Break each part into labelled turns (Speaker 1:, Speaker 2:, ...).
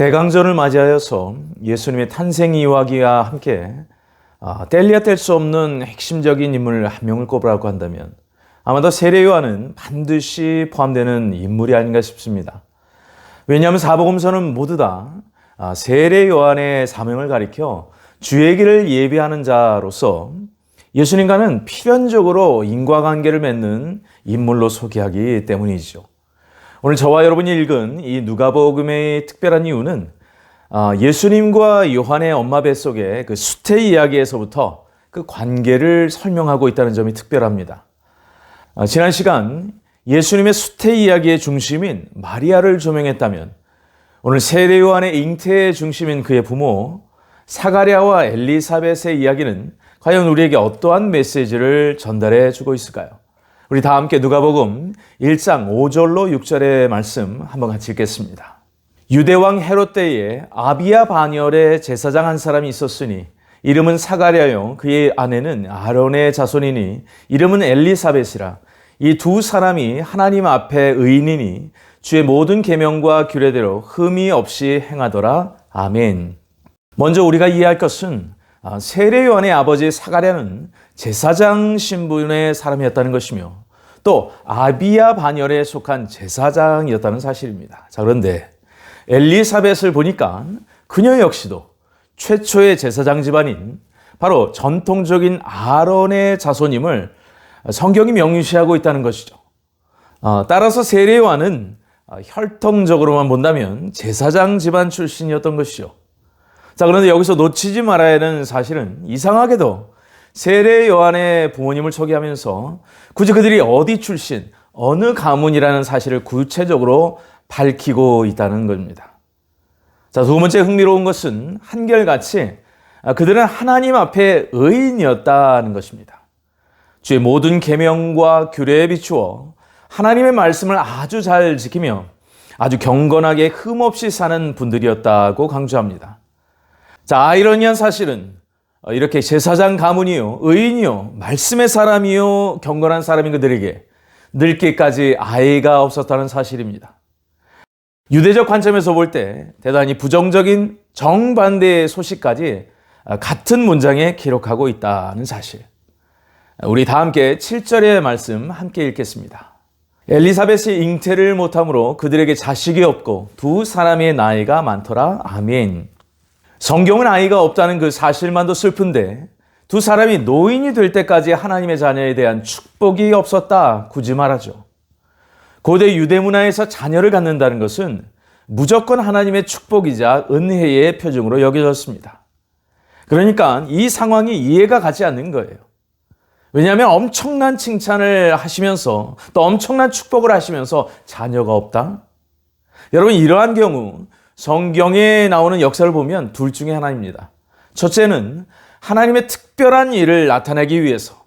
Speaker 1: 대강전을 맞이하여서 예수님의 탄생 이야기와 함께 뗄래야 뗄 수 없는 핵심적인 인물 한 명을 꼽으라고 한다면 아마도 세례 요한은 반드시 포함되는 인물이 아닌가 싶습니다. 왜냐하면 사복음서는 모두 다 세례 요한의 사명을 가리켜 주의 길을 예비하는 자로서 예수님과는 필연적으로 인과관계를 맺는 인물로 소개하기 때문이죠. 오늘 저와 여러분이 읽은 이 누가복음의 특별한 이유는 예수님과 요한의 엄마 뱃속의 그 수태 이야기에서부터 그 관계를 설명하고 있다는 점이 특별합니다. 지난 시간 예수님의 수태 이야기의 중심인 마리아를 조명했다면 오늘 세례 요한의 잉태의 중심인 그의 부모 사가랴와 엘리사벳의 이야기는 과연 우리에게 어떠한 메시지를 전달해 주고 있을까요? 우리 다 함께 누가복음 1장 5절로 6절의 말씀 한번 같이 읽겠습니다. 유대왕 헤롯 때에 아비야 반열에 제사장 한 사람이 있었으니 이름은 사가랴요 그의 아내는 아론의 자손이니 이름은 엘리사벳이라. 이 두 사람이 하나님 앞에 의인이니 주의 모든 계명과 규례대로 흠이 없이 행하더라. 아멘. 먼저 우리가 이해할 것은 세례 요한의 아버지 사가랴는 제사장 신분의 사람이었다는 것이며 또 아비야 반열에 속한 제사장이었다는 사실입니다. 자, 그런데 엘리사벳을 보니까 그녀 역시도 최초의 제사장 집안인 바로 전통적인 아론의 자손임을 성경이 명시하고 있다는 것이죠. 따라서 세례 요한은 혈통적으로만 본다면 제사장 집안 출신이었던 것이죠. 자, 그런데 여기서 놓치지 말아야 하는 사실은 이상하게도 세례 요한의 부모님을 소개하면서 굳이 그들이 어디 출신, 어느 가문이라는 사실을 구체적으로 밝히고 있다는 겁니다. 자, 두 번째 흥미로운 것은 한결같이 그들은 하나님 앞에 의인이었다는 것입니다. 주의 모든 계명과 규례에 비추어 하나님의 말씀을 아주 잘 지키며 아주 경건하게 흠없이 사는 분들이었다고 강조합니다. 자, 아이러니한 사실은 이렇게 제사장 가문이요, 의인이요, 말씀의 사람이요, 경건한 사람인 그들에게 늙기까지 아이가 없었다는 사실입니다. 유대적 관점에서 볼 때 대단히 부정적인 정반대의 소식까지 같은 문장에 기록하고 있다는 사실. 우리 다 함께 7절의 말씀 함께 읽겠습니다. 엘리사벳이 잉태를 못함으로 그들에게 자식이 없고 두 사람의 나이가 많더라. 아멘. 성경은 아이가 없다는 그 사실만도 슬픈데 두 사람이 노인이 될 때까지 하나님의 자녀에 대한 축복이 없었다 굳이 말하죠. 고대 유대 문화에서 자녀를 갖는다는 것은 무조건 하나님의 축복이자 은혜의 표징으로 여겨졌습니다. 그러니까 이 상황이 이해가 가지 않는 거예요. 왜냐하면 엄청난 칭찬을 하시면서 또 엄청난 축복을 하시면서 자녀가 없다? 여러분, 이러한 경우 성경에 나오는 역사를 보면 둘 중에 하나입니다. 첫째는 하나님의 특별한 일을 나타내기 위해서,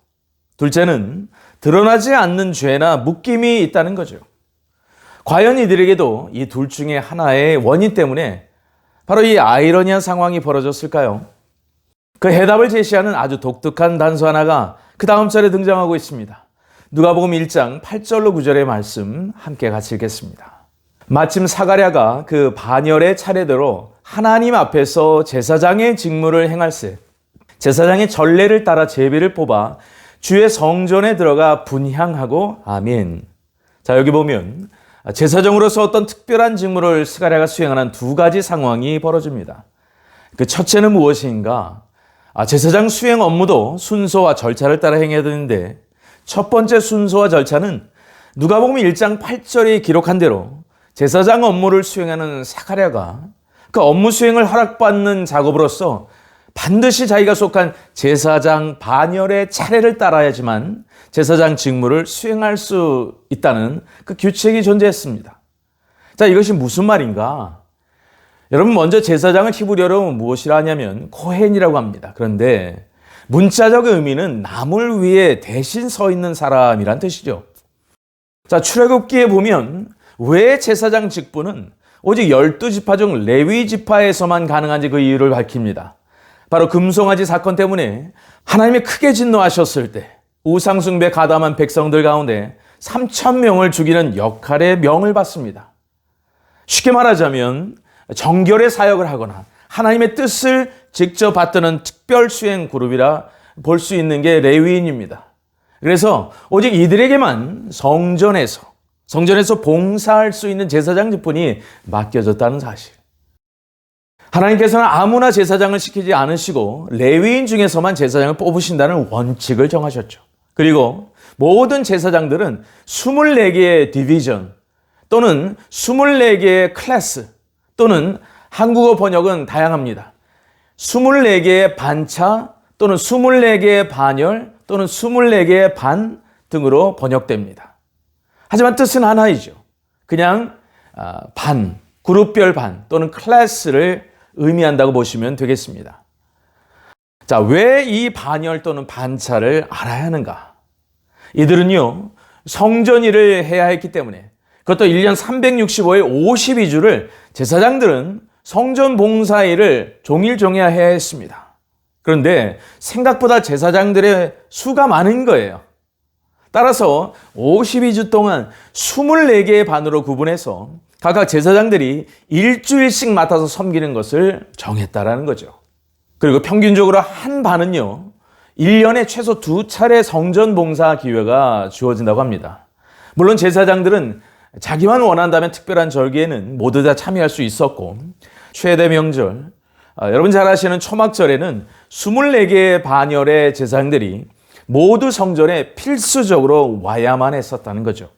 Speaker 1: 둘째는 드러나지 않는 죄나 묶임이 있다는 거죠. 과연 이들에게도 이 둘 중에 하나의 원인 때문에 바로 이 아이러니한 상황이 벌어졌을까요? 그 해답을 제시하는 아주 독특한 단서 하나가 그 다음 절에 등장하고 있습니다. 누가복음 1장 8절로 9절의 말씀 함께 같이 읽겠습니다. 마침 사가랴가 그 반열의 차례대로 하나님 앞에서 제사장의 직무를 행할세 제사장의 전례를 따라 제비를 뽑아 주의 성전에 들어가 분향하고 아멘. 자, 여기 보면 제사장으로서 어떤 특별한 직무를 스가랴가 수행하는 두 가지 상황이 벌어집니다. 그 첫째는 무엇인가? 제사장 수행 업무도 순서와 절차를 따라 행해야 되는데 첫 번째 순서와 절차는 누가복음 1장 8절에 기록한 대로 제사장 업무를 수행하는 사가랴가 그 업무 수행을 허락받는 작업으로서 반드시 자기가 속한 제사장 반열의 차례를 따라야지만 제사장 직무를 수행할 수 있다는 그 규칙이 존재했습니다. 자, 이것이 무슨 말인가? 여러분, 먼저 제사장을 히브리어로 무엇이라 하냐면 코헨이라고 합니다. 그런데 문자적 의미는 남을 위해 대신 서 있는 사람이란 뜻이죠. 자, 출애굽기에 보면 왜 제사장 직분은 오직 12지파 중 레위 지파에서만 가능한지 그 이유를 밝힙니다. 바로 금송아지 사건 때문에 하나님이 크게 진노하셨을 때 우상숭배 가담한 백성들 가운데 3,000명을 죽이는 역할의 명을 받습니다. 쉽게 말하자면 정결의 사역을 하거나 하나님의 뜻을 직접 받드는 특별 수행 그룹이라 볼 수 있는 게 레위인입니다. 그래서 오직 이들에게만 성전에서 봉사할 수 있는 제사장직분이 맡겨졌다는 사실. 하나님께서는 아무나 제사장을 시키지 않으시고 레위인 중에서만 제사장을 뽑으신다는 원칙을 정하셨죠. 그리고 모든 제사장들은 24개의 디비전 또는 24개의 클래스 또는 한국어 번역은 다양합니다. 24개의 반차 또는 24개의 반열 또는 24개의 반 등으로 번역됩니다. 하지만 뜻은 하나이죠. 그냥 반, 그룹별 반 또는 클래스를 의미한다고 보시면 되겠습니다. 자, 왜 이 반열 또는 반차를 알아야 하는가? 이들은요, 성전 일을 해야 했기 때문에 그것도 1년 365일 52주를 제사장들은 성전 봉사 일을 종일종이야 해야 했습니다. 그런데 생각보다 제사장들의 수가 많은 거예요. 따라서 52주 동안 24개의 반으로 구분해서 각각 제사장들이 일주일씩 맡아서 섬기는 것을 정했다라는 거죠. 그리고 평균적으로 한 반은요, 1년에 최소 2차례 성전 봉사 기회가 주어진다고 합니다. 물론 제사장들은 자기만 원한다면 특별한 절기에는 모두 다 참여할 수 있었고, 최대 명절, 여러분 잘 아시는 초막절에는 24개의 반열의 제사장들이 모두 성전에 필수적으로 와야만 했었다는 거죠.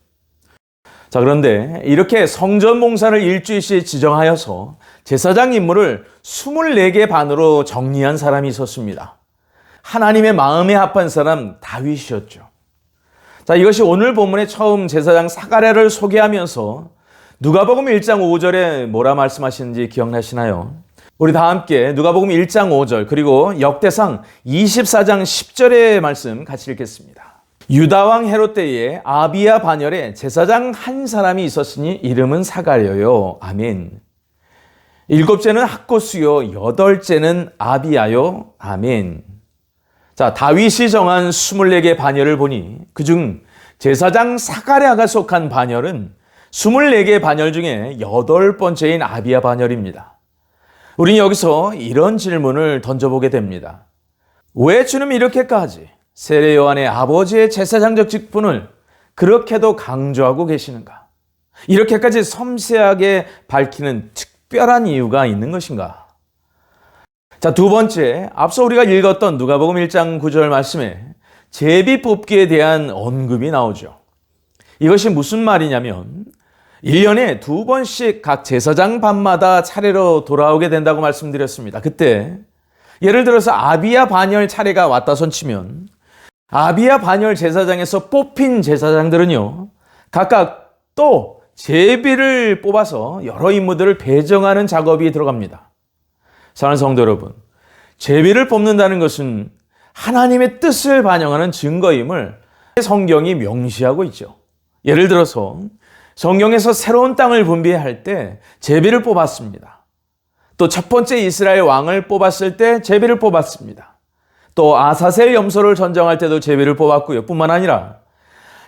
Speaker 1: 자, 그런데 이렇게 성전 봉사를 일주일씩 지정하여서 제사장 임무를 24개 반으로 정리한 사람이 있었습니다. 하나님의 마음에 합한 사람 다윗이었죠. 자, 이것이 오늘 본문의 처음 제사장 사가랴를 소개하면서 누가복음 1장 5절에 뭐라 말씀하시는지 기억나시나요? 우리 다 함께 누가복음 1장 5절 그리고 역대상 24장 10절의 말씀 같이 읽겠습니다. 유다왕 헤롯 때에 아비야 반열에 제사장 한 사람이 있었으니 이름은 사가랴요. 아멘. 7째는 학고수요. 8째는 아비야요. 아멘. 자, 다윗이 정한 24개 반열을 보니 그중 제사장 사가랴가 속한 반열은 24개 반열 중에 8번째인 아비야 반열입니다. 우리는 여기서 이런 질문을 던져보게 됩니다. 왜 주님 이렇게까지 세례 요한의 아버지의 제사장적 직분을 그렇게도 강조하고 계시는가? 이렇게까지 섬세하게 밝히는 특별한 이유가 있는 것인가? 자, 두 번째, 앞서 우리가 읽었던 누가복음 1장 9절 말씀에 제비 뽑기에 대한 언급이 나오죠. 이것이 무슨 말이냐면 1년에 2번씩 각 제사장 반마다 차례로 돌아오게 된다고 말씀드렸습니다. 그때 예를 들어서 아비야 반열 차례가 왔다 손치면 아비야 반열 제사장에서 뽑힌 제사장들은요, 각각 또 제비를 뽑아서 여러 임무들을 배정하는 작업이 들어갑니다. 사랑하는 성도 여러분, 제비를 뽑는다는 것은 하나님의 뜻을 반영하는 증거임을 성경이 명시하고 있죠. 예를 들어서 성경에서 새로운 땅을 분배할 때 제비를 뽑았습니다. 또 첫 번째 이스라엘 왕을 뽑았을 때 제비를 뽑았습니다. 또 아사셀 염소를 전정할 때도 제비를 뽑았고요. 뿐만 아니라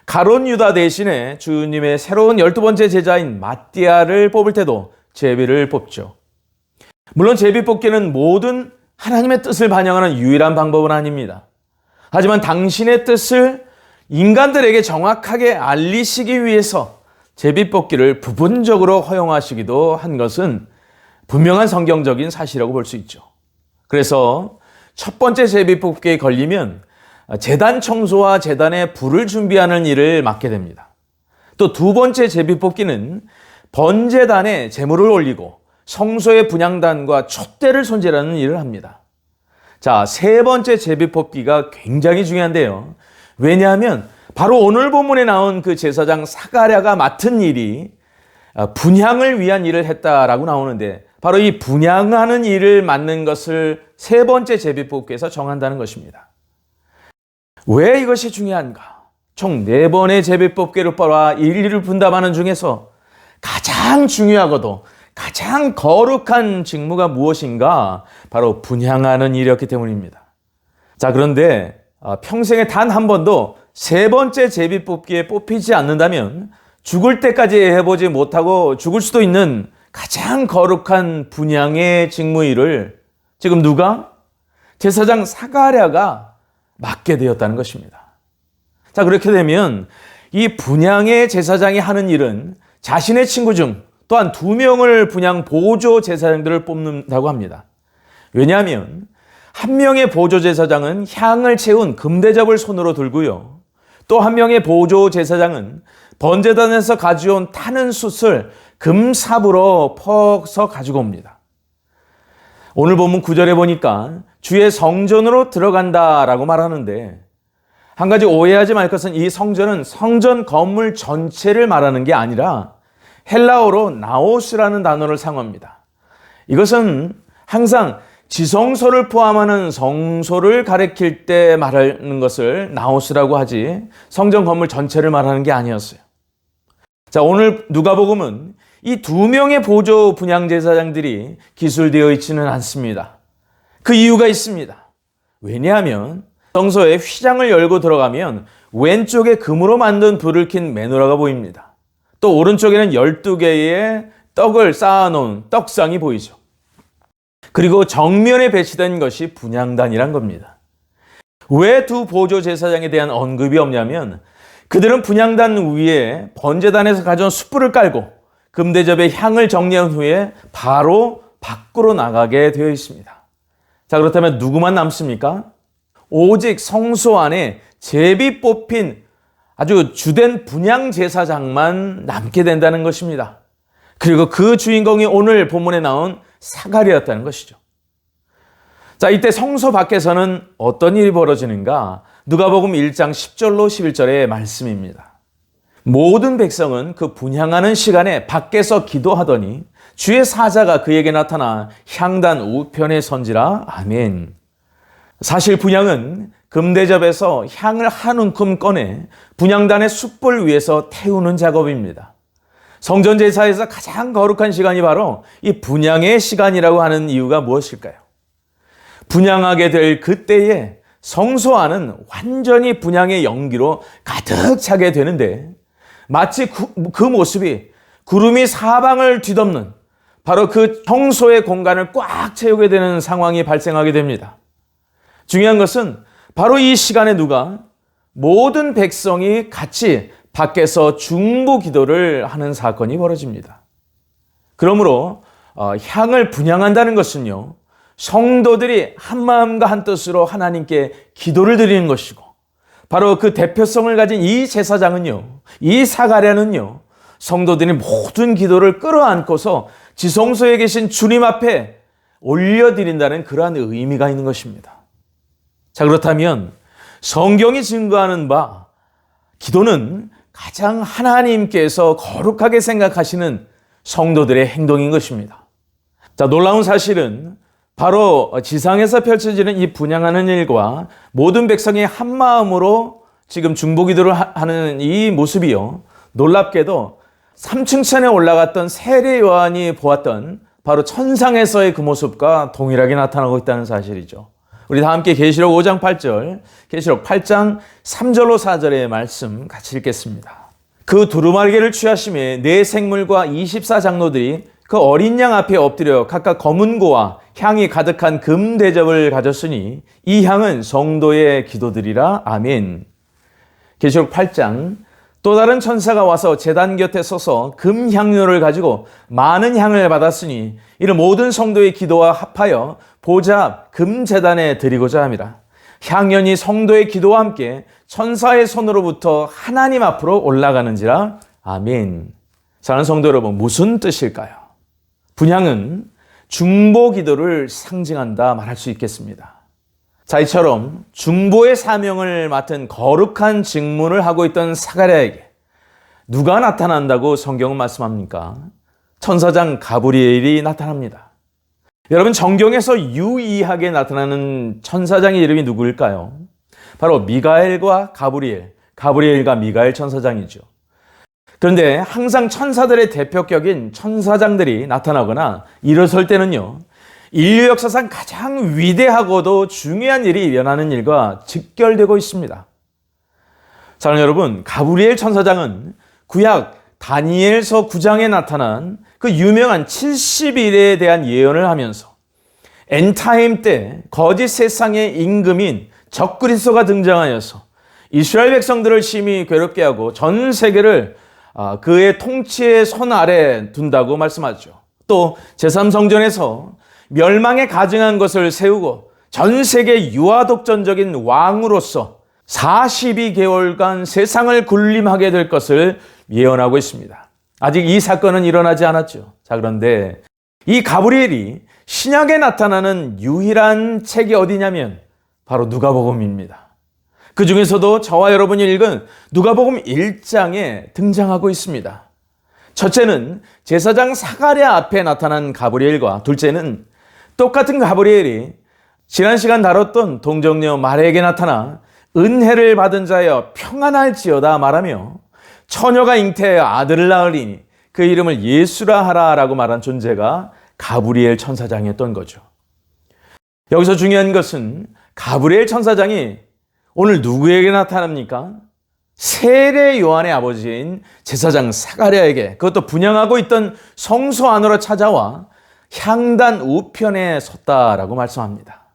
Speaker 1: 가론 유다 대신에 주님의 새로운 12번째 제자인 마띠아를 뽑을 때도 제비를 뽑죠. 물론 제비 뽑기는 모든 하나님의 뜻을 반영하는 유일한 방법은 아닙니다. 하지만 당신의 뜻을 인간들에게 정확하게 알리시기 위해서 제비 뽑기를 부분적으로 허용하시기도 한 것은 분명한 성경적인 사실이라고 볼 수 있죠. 그래서 첫 번째 제비 뽑기에 걸리면 제단 청소와 제단에 불을 준비하는 일을 맡게 됩니다. 또 두 번째 제비 뽑기는 번제단에 제물을 올리고 성소의 분향단과 촛대를 손질하는 일을 합니다. 자, 세 번째 제비 뽑기가 굉장히 중요한데요. 왜냐하면 바로 오늘 본문에 나온 그 제사장 사가랴가 맡은 일이 분향을 위한 일을 했다라고 나오는데 바로 이 분향하는 일을 맡는 것을 세 번째 제비뽑기에서 정한다는 것입니다. 왜 이것이 중요한가? 총 4번의 제비뽑기를 뽑아 일일을 분담하는 중에서 가장 중요하고도 가장 거룩한 직무가 무엇인가? 바로 분향하는 일이었기 때문입니다. 자, 그런데 평생에 단 한 번도 세 번째 제비뽑기에 뽑히지 않는다면 죽을 때까지 해보지 못하고 죽을 수도 있는 가장 거룩한 분향의 직무일을 지금 누가? 제사장 사가랴가 맡게 되었다는 것입니다. 자, 그렇게 되면 이 분향의 제사장이 하는 일은 자신의 친구 중 또한 2명을 분향 보조 제사장들을 뽑는다고 합니다. 왜냐하면 한 명의 보조 제사장은 향을 채운 금대접을 손으로 들고요. 또 한 명의 보조 제사장은 번제단에서 가져온 타는 숯을 금삽으로 퍼서 가지고 옵니다. 오늘 본문 9절에 보니까 주의 성전으로 들어간다라고 말하는데, 한 가지 오해하지 말 것은 이 성전은 성전 건물 전체를 말하는 게 아니라 헬라어로 나오스라는 단어를 사용합니다. 이것은 항상 지성소를 포함하는 성소를 가리킬 때 말하는 것을 나오스라고 하지 성전 건물 전체를 말하는 게 아니었어요. 자, 오늘 누가복음은 이 2명의 보조 분향제사장들이 기술되어 있지는 않습니다. 그 이유가 있습니다. 왜냐하면 성소에 휘장을 열고 들어가면 왼쪽에 금으로 만든 불을 킨 메노라가 보입니다. 또 오른쪽에는 12개의 떡을 쌓아놓은 떡상이 보이죠. 그리고 정면에 배치된 것이 분향단이란 겁니다. 왜 2 보조 제사장에 대한 언급이 없냐면 그들은 분향단 위에 번제단에서 가져온 숯불을 깔고 금대접에 향을 정리한 후에 바로 밖으로 나가게 되어 있습니다. 자, 그렇다면 누구만 남습니까? 오직 성소 안에 제비 뽑힌 아주 주된 분향 제사장만 남게 된다는 것입니다. 그리고 그 주인공이 오늘 본문에 나온 사가랴였다는 것이죠. 자, 이때 성소 밖에서는 어떤 일이 벌어지는가? 누가복음 1장 10절로 11절의 말씀입니다. 모든 백성은 그 분향하는 시간에 밖에서 기도하더니 주의 사자가 그에게 나타나 향단 우편에 선지라. 아멘. 사실 분향은 금대접에서 향을 한 움큼 꺼내 분향단의 숯불 위에서 태우는 작업입니다. 성전 제사에서 가장 거룩한 시간이 바로 이 분향의 시간이라고 하는 이유가 무엇일까요? 분향하게 될 그때에 성소 안은 완전히 분향의 연기로 가득 차게 되는데, 마치 그 모습이 구름이 사방을 뒤덮는 바로 그 성소의 공간을 꽉 채우게 되는 상황이 발생하게 됩니다. 중요한 것은 바로 이 시간에 누가? 모든 백성이 같이 밖에서 중보 기도를 하는 사건이 벌어집니다. 그러므로 향을 분향한다는 것은요, 성도들이 한 마음과 한 뜻으로 하나님께 기도를 드리는 것이고, 바로 그 대표성을 가진 이 제사장은요, 이 사가랴는요, 성도들이 모든 기도를 끌어안고서 지성소에 계신 주님 앞에 올려드린다는 그러한 의미가 있는 것입니다. 자, 그렇다면 성경이 증거하는 바 기도는 가장 하나님께서 거룩하게 생각하시는 성도들의 행동인 것입니다. 자, 놀라운 사실은 바로 지상에서 펼쳐지는 이 분향하는 일과 모든 백성이 한 마음으로 지금 중보기도를 하는 이 모습이요, 놀랍게도 3층 천에 올라갔던 세례 요한이 보았던 바로 천상에서의 그 모습과 동일하게 나타나고 있다는 사실이죠. 우리 다 함께 계시록 5장 8절, 계시록 8장 3절로 4절의 말씀 같이 읽겠습니다. 그 두루마리개를 취하심에 네 생물과 24장로들이 그 어린 양 앞에 엎드려 각각 검은 고와 향이 가득한 금 대접을 가졌으니 이 향은 성도의 기도들이라. 아멘. 계시록 8장, 또 다른 천사가 와서 제단 곁에 서서 금 향료를 가지고 많은 향을 받았으니 이를 모든 성도의 기도와 합하여 보좌 앞 금 제단에 드리고자 함이라. 향연이 성도의 기도와 함께 천사의 손으로부터 하나님 앞으로 올라가는지라. 아멘. 사랑하는 성도 여러분, 무슨 뜻일까요? 분향은 중보 기도를 상징한다 말할 수 있겠습니다. 자, 이처럼 중보의 사명을 맡은 거룩한 직분을 하고 있던 사가랴에게 누가 나타난다고 성경은 말씀합니까? 천사장 가브리엘이 나타납니다. 여러분, 성경에서 유의하게 나타나는 천사장의 이름이 누구일까요? 바로 미가엘과 가브리엘, 가브리엘과 미가엘 천사장이죠. 그런데 항상 천사들의 대표격인 천사장들이 나타나거나 일어설 때는요, 인류 역사상 가장 위대하고도 중요한 일이 일어나는 일과 직결되고 있습니다. 사랑하는 여러분, 가브리엘 천사장은 구약 다니엘서 9장에 나타난 그 유명한 70일에 대한 예언을 하면서 엔타임 때 거짓 세상의 임금인 적그리스도가 등장하여서 이스라엘 백성들을 심히 괴롭게 하고 전 세계를 그의 통치의 손 아래 둔다고 말씀하죠. 또 제3성전에서 멸망에 가증한 것을 세우고 전 세계 유아독전적인 왕으로서 42개월간 세상을 군림하게 될 것을 예언하고 있습니다. 아직 이 사건은 일어나지 않았죠. 자, 그런데 이 가브리엘이 신약에 나타나는 유일한 책이 어디냐면 바로 누가복음입니다. 그 중에서도 저와 여러분이 읽은 누가복음 1장에 등장하고 있습니다. 첫째는 제사장 사가랴 앞에 나타난 가브리엘과 둘째는 똑같은 가브리엘이 지난 시간 다뤘던 동정녀 마리아에게 나타나 은혜를 받은 자여 평안할지어다 말하며 처녀가 잉태하여 아들을 낳으리니 그 이름을 예수라 하라라고 말한 존재가 가브리엘 천사장이었던 거죠. 여기서 중요한 것은 가브리엘 천사장이 오늘 누구에게 나타납니까? 세례 요한의 아버지인 제사장 사가랴에게, 그것도 분향하고 있던 성소 안으로 찾아와 향단 우편에 섰다라고 말씀합니다.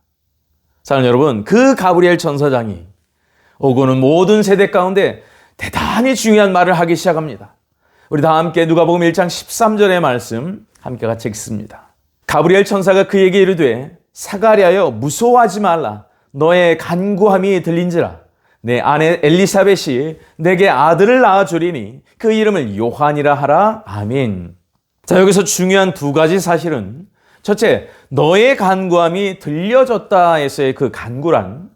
Speaker 1: 사랑하는 여러분, 그 가브리엘 천사장이 오고는 모든 세대 가운데 대단히 중요한 말을 하기 시작합니다. 우리 다 함께 누가복음 1장 13절의 말씀 함께 같이 읽습니다. 가브리엘 천사가 그에게 이르되 사가랴여 무서워하지 말라. 너의 간구함이 들린지라. 내 아내 엘리사벳이 내게 아들을 낳아주리니 그 이름을 요한이라 하라. 아멘. 자, 여기서 중요한 두 가지 사실은, 첫째, 너의 간구함이 들려졌다에서의 그 간구란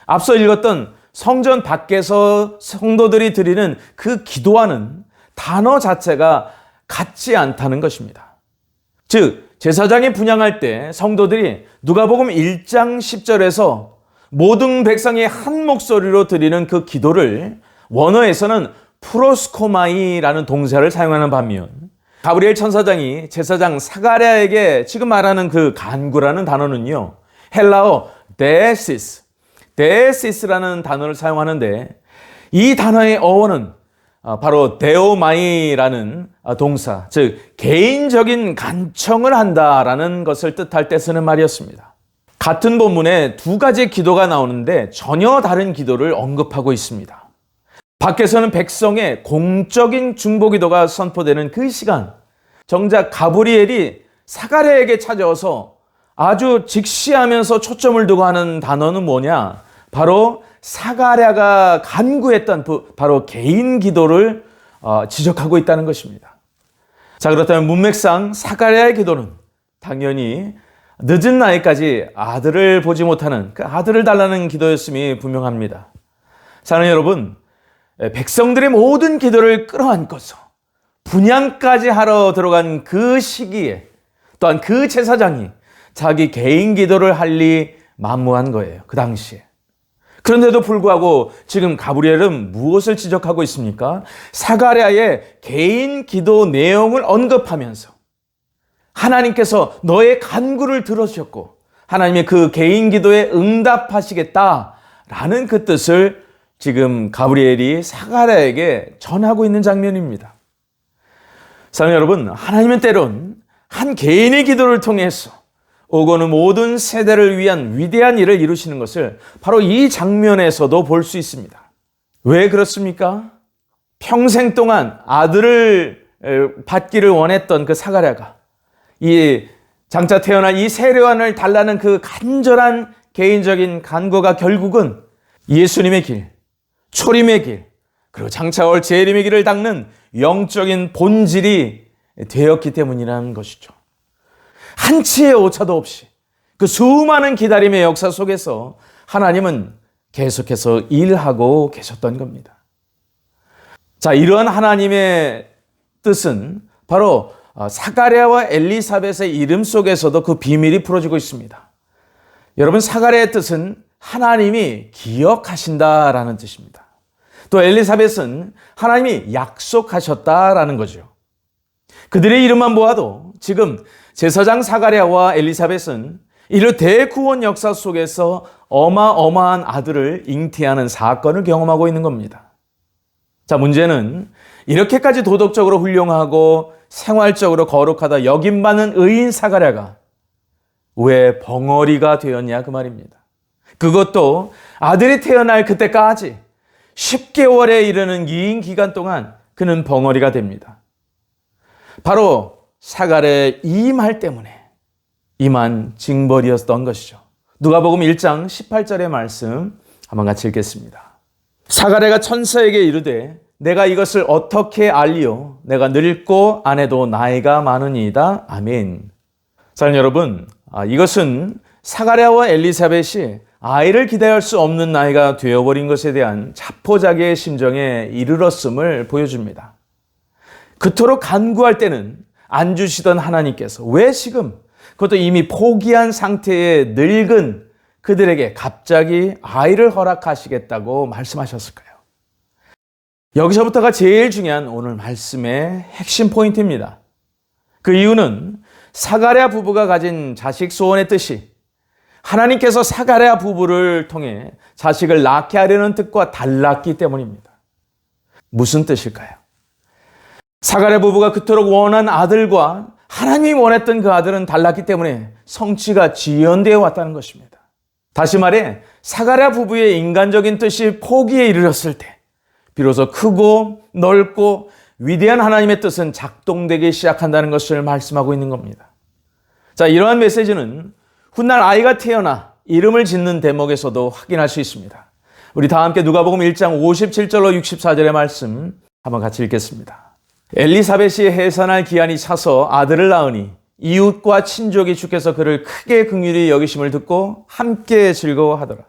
Speaker 1: 앞서 읽었던 성전 밖에서 성도들이 드리는 그 기도와는 단어 자체가 같지 않다는 것입니다. 즉, 제사장이 분향할 때 성도들이 누가복음 1장 10절에서 모든 백성이 한 목소리로 드리는 그 기도를 원어에서는 프로스코마이라는 동사를 사용하는 반면 가브리엘 천사장이 제사장 사가랴에게 지금 말하는 그 간구라는 단어는요, 헬라어 데시스라는 단어를 사용하는데 이 단어의 어원은 바로 데오마이라는 동사, 즉 개인적인 간청을 한다라는 것을 뜻할 때 쓰는 말이었습니다. 같은 본문에 두 가지 기도가 나오는데 전혀 다른 기도를 언급하고 있습니다. 밖에서는 백성의 공적인 중보기도가 선포되는 그 시간, 정작 가브리엘이 사가랴에게 찾아와서 아주 직시하면서 초점을 두고 하는 단어는 뭐냐? 바로 사가랴가 간구했던 바로 개인 기도를 지적하고 있다는 것입니다. 자, 그렇다면 문맥상 사가랴의 기도는 당연히 늦은 나이까지 아들을 보지 못하는 그 아들을 달라는 기도였음이 분명합니다. 사랑하는 여러분, 백성들의 모든 기도를 끌어안고서 분향까지 하러 들어간 그 시기에 또한 그 제사장이 자기 개인 기도를 할 리 만무한 거예요. 그 당시에. 그런데도 불구하고 지금 가브리엘은 무엇을 지적하고 있습니까? 사가랴의 개인 기도 내용을 언급하면서 하나님께서 너의 간구를 들으셨고 하나님의 그 개인 기도에 응답하시겠다라는 그 뜻을 지금 가브리엘이 사가랴에게 전하고 있는 장면입니다. 사랑하는 여러분, 하나님은 때론 한 개인의 기도를 통해서 오고는 모든 세대를 위한 위대한 일을 이루시는 것을 바로 이 장면에서도 볼 수 있습니다. 왜 그렇습니까? 평생 동안 아들을 받기를 원했던 그 사가랴가 이 장차 태어날 이 세례요한을 달라는 그 간절한 개인적인 간구가 결국은 예수님의 길, 초림의 길, 그리고 장차 올 재림의 길을 닦는 영적인 본질이 되었기 때문이라는 것이죠. 한치의 오차도 없이 그 수많은 기다림의 역사 속에서 하나님은 계속해서 일하고 계셨던 겁니다. 자, 이러한 하나님의 뜻은 바로 사가랴와 엘리사벳의 이름 속에서도 그 비밀이 풀어지고 있습니다. 여러분, 사가랴의 뜻은 하나님이 기억하신다라는 뜻입니다. 또 엘리사벳은 하나님이 약속하셨다라는 거죠. 그들의 이름만 보아도 지금 제사장 사가랴와 엘리사벳은 이를 대구원 역사 속에서 어마어마한 아들을 잉태하는 사건을 경험하고 있는 겁니다. 자, 문제는 이렇게까지 도덕적으로 훌륭하고 생활적으로 거룩하다 여김받는 의인 사가랴가 왜 벙어리가 되었냐 그 말입니다. 그것도 아들이 태어날 그때까지 10개월에 이르는 긴 기간 동안 그는 벙어리가 됩니다. 바로 사가랴의 이 말 때문에 임한 징벌이었던 것이죠. 누가복음 1장 18절의 말씀 한번 같이 읽겠습니다. 사가랴가 천사에게 이르되 내가 이것을 어떻게 알리오? 내가 늙고 아내도 나이가 많으니이다. 아멘. 사랑하는 여러분, 이것은 사가랴와 엘리사벳이 아이를 기다릴 수 없는 나이가 되어버린 것에 대한 자포자기의 심정에 이르렀음을 보여줍니다. 그토록 간구할 때는 안 주시던 하나님께서 왜 지금 그것도 이미 포기한 상태의 늙은 그들에게 갑자기 아이를 허락하시겠다고 말씀하셨을까요? 여기서부터가 제일 중요한 오늘 말씀의 핵심 포인트입니다. 그 이유는 사가랴 부부가 가진 자식 소원의 뜻이 하나님께서 사가랴 부부를 통해 자식을 낳게 하려는 뜻과 달랐기 때문입니다. 무슨 뜻일까요? 사가랴 부부가 그토록 원한 아들과 하나님이 원했던 그 아들은 달랐기 때문에 성취가 지연되어 왔다는 것입니다. 다시 말해 사가랴 부부의 인간적인 뜻이 포기에 이르렀을 때 비로소 크고 넓고 위대한 하나님의 뜻은 작동되기 시작한다는 것을 말씀하고 있는 겁니다. 자, 이러한 메시지는 훗날 아이가 태어나 이름을 짓는 대목에서도 확인할 수 있습니다. 우리 다 함께 누가복음 1장 57절로 64절의 말씀 한번 같이 읽겠습니다. 엘리사벳이 해산할 기한이 차서 아들을 낳으니 이웃과 친족이 주께서 그를 크게 긍휼히 여기심을 듣고 함께 즐거워하더라.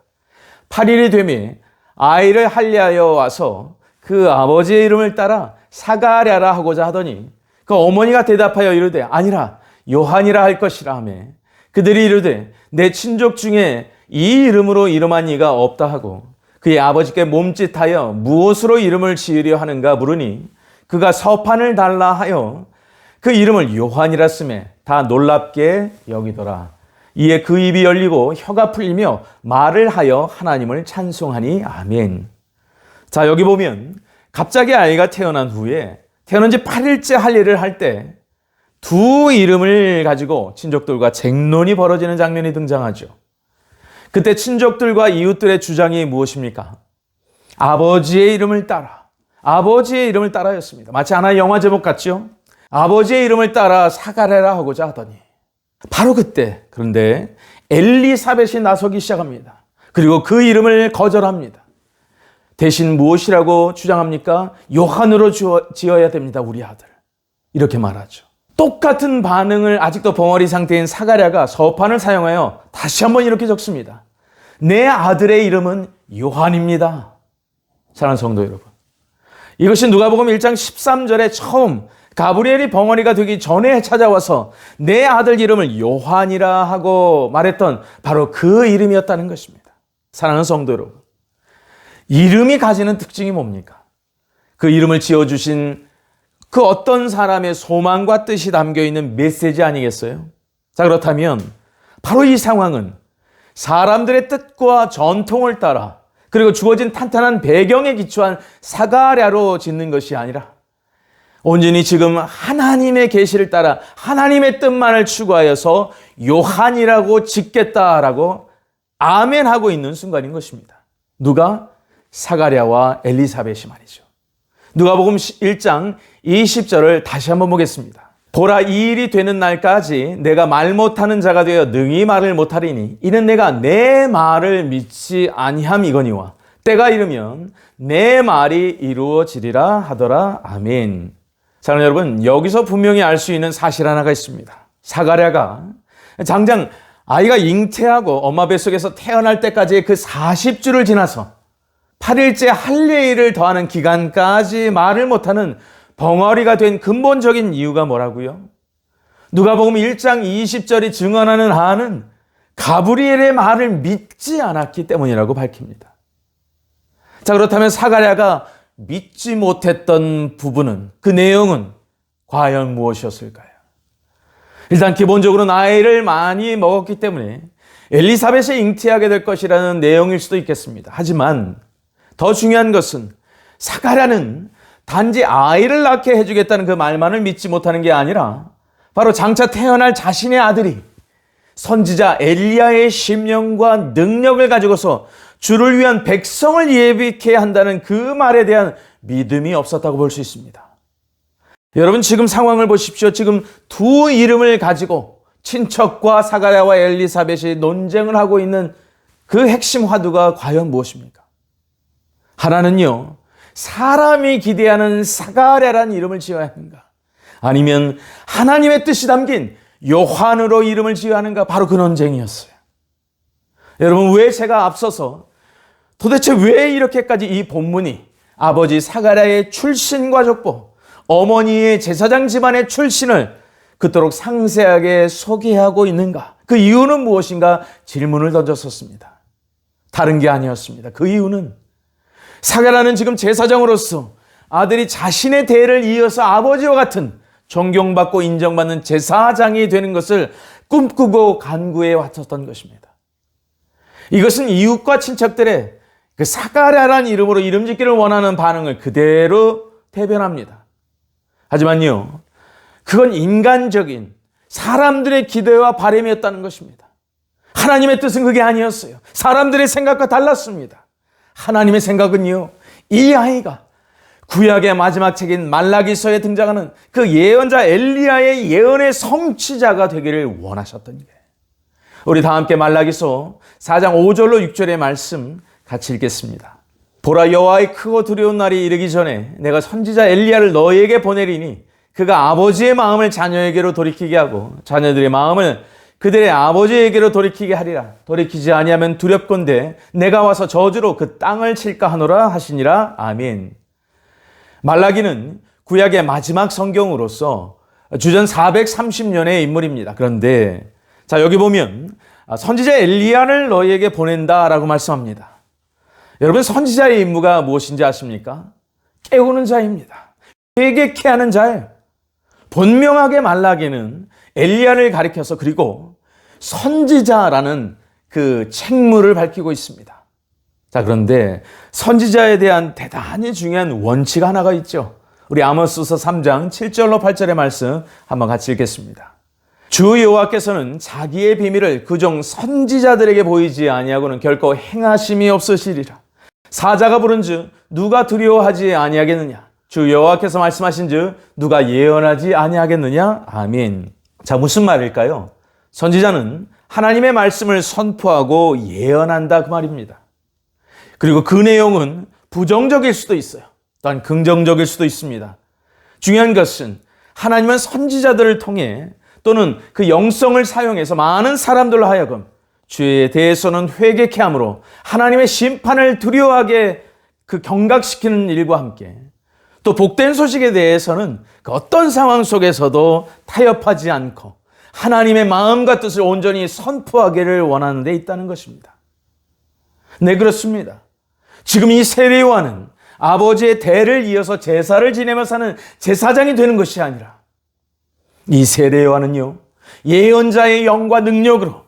Speaker 1: 8일이 되매 아이를 할례하여 와서 그 아버지의 이름을 따라 사가랴라 하고자 하더니 그 어머니가 대답하여 이르되 아니라 요한이라 할 것이라 하매 그들이 이르되 내 친족 중에 이 이름으로 이름한 이가 없다 하고 그의 아버지께 몸짓하여 무엇으로 이름을 지으려 하는가 물으니 그가 서판을 달라 하여 그 이름을 요한이라 쓰매 다 놀랍게 여기더라. 이에 그 입이 열리고 혀가 풀리며 말을 하여 하나님을 찬송하니 아멘. 자, 여기 보면 갑자기 아이가 태어난 후에 태어난 지 8일째 할례를 할 때 두 이름을 가지고 친족들과 쟁론이 벌어지는 장면이 등장하죠. 그때 친족들과 이웃들의 주장이 무엇입니까? 아버지의 이름을 따라, 아버지의 이름을 따라였습니다. 마치 하나의 영화 제목 같죠? 아버지의 이름을 따라 사가랴라 하고자 하더니 바로 그때 그런데 엘리사벳이 나서기 시작합니다. 그리고 그 이름을 거절합니다. 대신 무엇이라고 주장합니까? 요한으로 지어야 됩니다. 우리 아들. 이렇게 말하죠. 똑같은 반응을 아직도 벙어리 상태인 사가랴가 서판을 사용하여 다시 한번 이렇게 적습니다. 내 아들의 이름은 요한입니다. 사랑하는 성도 여러분, 이것이 누가복음 1장 13절에 처음 가브리엘이 벙어리가 되기 전에 찾아와서 내 아들 이름을 요한이라 하고 말했던 바로 그 이름이었다는 것입니다. 사랑하는 성도 여러분, 이름이 가지는 특징이 뭡니까? 그 이름을 지어주신 그 어떤 사람의 소망과 뜻이 담겨있는 메시지 아니겠어요? 자, 그렇다면 바로 이 상황은 사람들의 뜻과 전통을 따라 그리고 주어진 탄탄한 배경에 기초한 사가랴로 짓는 것이 아니라 온전히 지금 하나님의 계시를 따라 하나님의 뜻만을 추구하여서 요한이라고 짓겠다라고 아멘하고 있는 순간인 것입니다. 누가? 사가랴와 엘리사벳이 말이죠. 누가복음 1장 20절을 다시 한번 보겠습니다. 보라, 이 일이 되는 날까지 내가 말 못하는 자가 되어 능히 말을 못하리니 이는 내가 내 말을 믿지 아니함이거니와 때가 이르면 내 말이 이루어지리라 하더라. 아멘. 사랑하는 여러분, 여기서 분명히 알 수 있는 사실 하나가 있습니다. 사가랴가 장장 아이가 잉태하고 엄마 뱃속에서 태어날 때까지의 그 40주를 지나서 8일째 할례일을 더하는 기간까지 말을 못하는 벙어리가 된 근본적인 이유가 뭐라고요? 누가복음 1장 20절이 증언하는 한은 가브리엘의 말을 믿지 않았기 때문이라고 밝힙니다. 자, 그렇다면 사가랴가 믿지 못했던 부분은, 그 내용은 과연 무엇이었을까요? 일단 기본적으로 나이를 많이 먹었기 때문에 엘리사벳이 잉태하게 될 것이라는 내용일 수도 있겠습니다. 하지만 더 중요한 것은 사가랴는 단지 아이를 낳게 해주겠다는 그 말만을 믿지 못하는 게 아니라 바로 장차 태어날 자신의 아들이 선지자 엘리야의 심령과 능력을 가지고서 주를 위한 백성을 예비케 한다는 그 말에 대한 믿음이 없었다고 볼 수 있습니다. 여러분, 지금 상황을 보십시오. 지금 두 이름을 가지고 친척과 사가랴와 엘리사벳이 논쟁을 하고 있는 그 핵심 화두가 과연 무엇입니까? 하나는요, 사람이 기대하는 사가랴란 이름을 지어야 하는가? 아니면 하나님의 뜻이 담긴 요한으로 이름을 지어야 하는가? 바로 그 논쟁이었어요. 여러분, 왜 제가 앞서서 도대체 왜 이렇게까지 이 본문이 아버지 사가랴의 출신과 족보, 어머니의 제사장 집안의 출신을 그토록 상세하게 소개하고 있는가? 그 이유는 무엇인가? 질문을 던졌었습니다. 다른 게 아니었습니다. 그 이유는 사가랴는 지금 제사장으로서 아들이 자신의 대를 이어서 아버지와 같은 존경받고 인정받는 제사장이 되는 것을 꿈꾸고 간구해 왔었던 것입니다. 이것은 이웃과 친척들의 그 사가랴란 이름으로 이름 짓기를 원하는 반응을 그대로 대변합니다. 하지만요, 그건 인간적인 사람들의 기대와 바람이었다는 것입니다. 하나님의 뜻은 그게 아니었어요. 사람들의 생각과 달랐습니다. 하나님의 생각은요, 이 아이가 구약의 마지막 책인 말라기서에 등장하는 그 예언자 엘리야의 예언의 성취자가 되기를 원하셨던 게. 우리 다 함께 말라기서 4장 5절로 6절의 말씀 같이 읽겠습니다. 보라, 여호와의 크고 두려운 날이 이르기 전에 내가 선지자 엘리야를 너에게 보내리니 그가 아버지의 마음을 자녀에게로 돌이키게 하고 자녀들의 마음을 그들의 아버지에게로 돌이키게 하리라. 돌이키지 아니하면 두렵건대 내가 와서 저주로 그 땅을 칠까 하노라 하시니라. 아멘. 말라기는 구약의 마지막 성경으로서 주전 430년의 인물입니다. 그런데 자, 여기 보면 선지자 엘리야를 너희에게 보낸다라고 말씀합니다. 여러분, 선지자의 임무가 무엇인지 아십니까? 깨우는 자입니다. 회개케 하는 자예요. 분명하게 말라기는 엘리야를 가리켜서 그리고 선지자라는 그 책무를 밝히고 있습니다. 자, 그런데 선지자에 대한 대단히 중요한 원칙 하나가 있죠. 우리 아모스서 3장 7절로 8절의 말씀 한번 같이 읽겠습니다. 주 여호와께서는 자기의 비밀을 그종 선지자들에게 보이지 아니하고는 결코 행하심이 없으시리라. 사자가 부른즉 누가 두려워하지 아니하겠느냐? 주 여호와께서 말씀하신즉 누가 예언하지 아니하겠느냐? 아멘. 자, 무슨 말일까요? 선지자는 하나님의 말씀을 선포하고 예언한다, 그 말입니다. 그리고 그 내용은 부정적일 수도 있어요. 또한 긍정적일 수도 있습니다. 중요한 것은 하나님은 선지자들을 통해 또는 그 영성을 사용해서 많은 사람들로 하여금 죄에 대해서는 회개케 함으로 하나님의 심판을 두려워하게 그 경각시키는 일과 함께 또 복된 소식에 대해서는 그 어떤 상황 속에서도 타협하지 않고 하나님의 마음과 뜻을 온전히 선포하기를 원하는 데 있다는 것입니다. 네, 그렇습니다. 지금 이 세례요한은 아버지의 대를 이어서 제사를 지내며 사는 제사장이 되는 것이 아니라 이 세례요한은요, 예언자의 영과 능력으로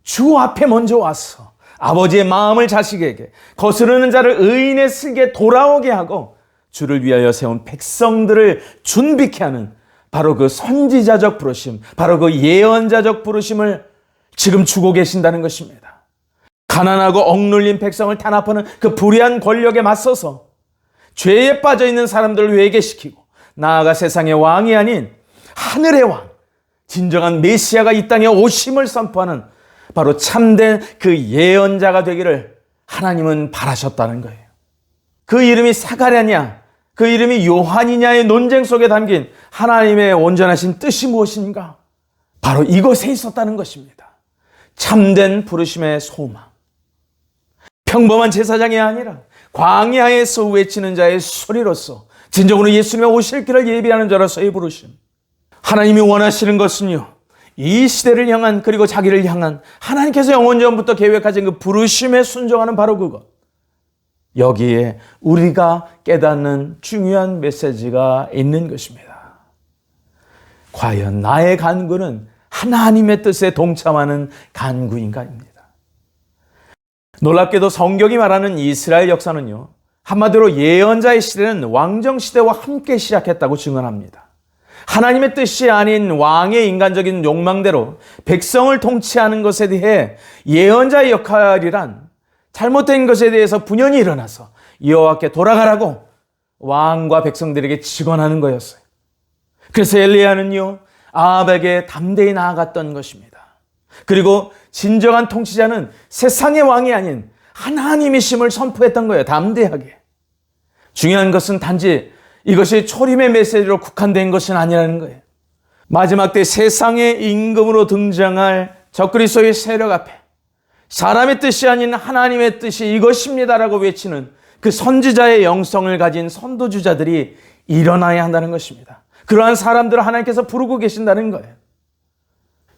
Speaker 1: 주 앞에 먼저 와서 아버지의 마음을 자식에게 거스르는 자를 의인의 슬게 돌아오게 하고 주를 위하여 세운 백성들을 준비케 하는 바로 그 선지자적 부르심, 바로 그 예언자적 부르심을 지금 주고 계신다는 것입니다. 가난하고 억눌린 백성을 탄압하는 그 불의한 권력에 맞서서 죄에 빠져 있는 사람들을 회개시키고 나아가 세상의 왕이 아닌 하늘의 왕, 진정한 메시아가 이 땅에 오심을 선포하는 바로 참된 그 예언자가 되기를 하나님은 바라셨다는 거예요. 그 이름이 사가랴냐, 그 이름이 요한이냐의 논쟁 속에 담긴 하나님의 온전하신 뜻이 무엇인가? 바로 이것에 있었다는 것입니다. 참된 부르심의 소망. 평범한 제사장이 아니라 광야에서 외치는 자의 소리로서 진정으로 예수님의 오실 길을 예비하는 자로서의 부르심. 하나님이 원하시는 것은요, 이 시대를 향한, 그리고 자기를 향한 하나님께서 영원전부터 계획하신 그 부르심에 순종하는 바로 그것. 여기에 우리가 깨닫는 중요한 메시지가 있는 것입니다. 과연 나의 간구는 하나님의 뜻에 동참하는 간구인가입니다. 놀랍게도 성경이 말하는 이스라엘 역사는요, 한마디로 예언자의 시대는 왕정 시대와 함께 시작했다고 증언합니다. 하나님의 뜻이 아닌 왕의 인간적인 욕망대로 백성을 통치하는 것에 대해 예언자의 역할이란 잘못된 것에 대해서 분연히 일어나서 여호와께 돌아가라고 왕과 백성들에게 직언하는 거였어요. 그래서 엘리야는요, 아합에게 담대히 나아갔던 것입니다. 그리고 진정한 통치자는 세상의 왕이 아닌 하나님이심을 선포했던 거예요. 담대하게. 중요한 것은 단지 이것이 초림의 메시지로 국한된 것은 아니라는 거예요. 마지막 때 세상의 임금으로 등장할 적그리스도의 세력 앞에 사람의 뜻이 아닌 하나님의 뜻이 이것입니다라고 외치는 그 선지자의 영성을 가진 선도주자들이 일어나야 한다는 것입니다. 그러한 사람들을 하나님께서 부르고 계신다는 거예요.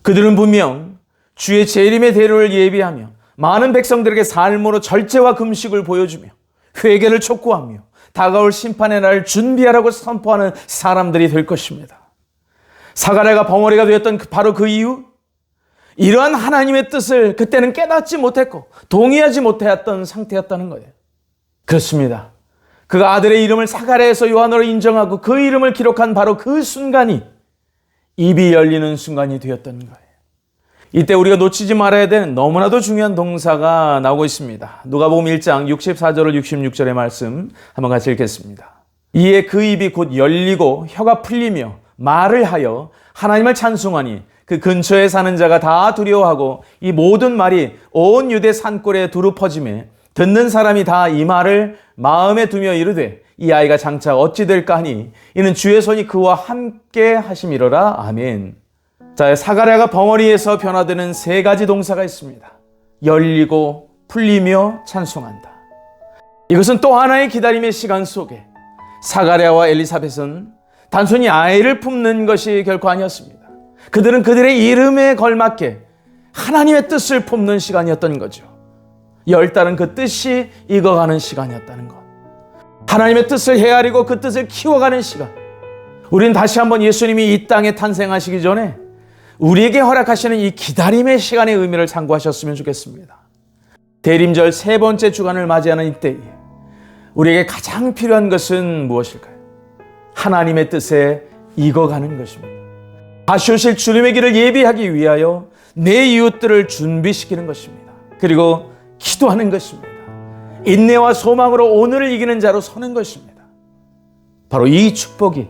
Speaker 1: 그들은 분명 주의 재림의 대로를 예비하며 많은 백성들에게 삶으로 절제와 금식을 보여주며 회개를 촉구하며 다가올 심판의 날을 준비하라고 선포하는 사람들이 될 것입니다. 사가랴가 벙어리가 되었던 바로 그 이유, 이러한 하나님의 뜻을 그때는 깨닫지 못했고 동의하지 못했던 상태였다는 거예요. 그렇습니다. 그가 아들의 이름을 사가랴에서 요한으로 인정하고 그 이름을 기록한 바로 그 순간이 입이 열리는 순간이 되었던 거예요. 이때 우리가 놓치지 말아야 되는 너무나도 중요한 동사가 나오고 있습니다. 누가복음 1장 64절 66절의 말씀 한번 같이 읽겠습니다. 이에 그 입이 곧 열리고 혀가 풀리며 말을 하여 하나님을 찬송하니 그 근처에 사는 자가 다 두려워하고 이 모든 말이 온 유대 산골에 두루 퍼지매 듣는 사람이 다 이 말을 마음에 두며 이르되 이 아이가 장차 어찌 될까 하니 이는 주의 손이 그와 함께 하심이로라. 아멘. 자, 사가랴가 벙어리에서 변화되는 세 가지 동사가 있습니다. 열리고 풀리며 찬송한다. 이것은 또 하나의 기다림의 시간 속에 사가랴와 엘리사벳은 단순히 아이를 품는 것이 결코 아니었습니다. 그들은 그들의 이름에 걸맞게 하나님의 뜻을 품는 시간이었던 거죠. 10달은 그 뜻이 익어가는 시간이었다는 것. 하나님의 뜻을 헤아리고 그 뜻을 키워가는 시간. 우리는 다시 한번 예수님이 이 땅에 탄생하시기 전에 우리에게 허락하시는 이 기다림의 시간의 의미를 참고하셨으면 좋겠습니다. 대림절 세 번째 주간을 맞이하는 이때에 우리에게 가장 필요한 것은 무엇일까요? 하나님의 뜻에 익어가는 것입니다. 다시 오실 주님의 길을 예비하기 위하여 내 이웃들을 준비시키는 것입니다. 그리고 기도하는 것입니다. 인내와 소망으로 오늘을 이기는 자로 서는 것입니다. 바로 이 축복이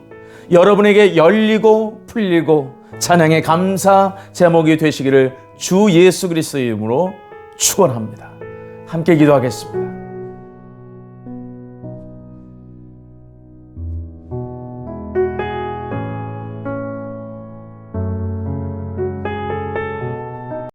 Speaker 1: 여러분에게 열리고 풀리고 찬양의 감사 제목이 되시기를 주 예수 그리스도의 이름으로 축원합니다. 함께 기도하겠습니다.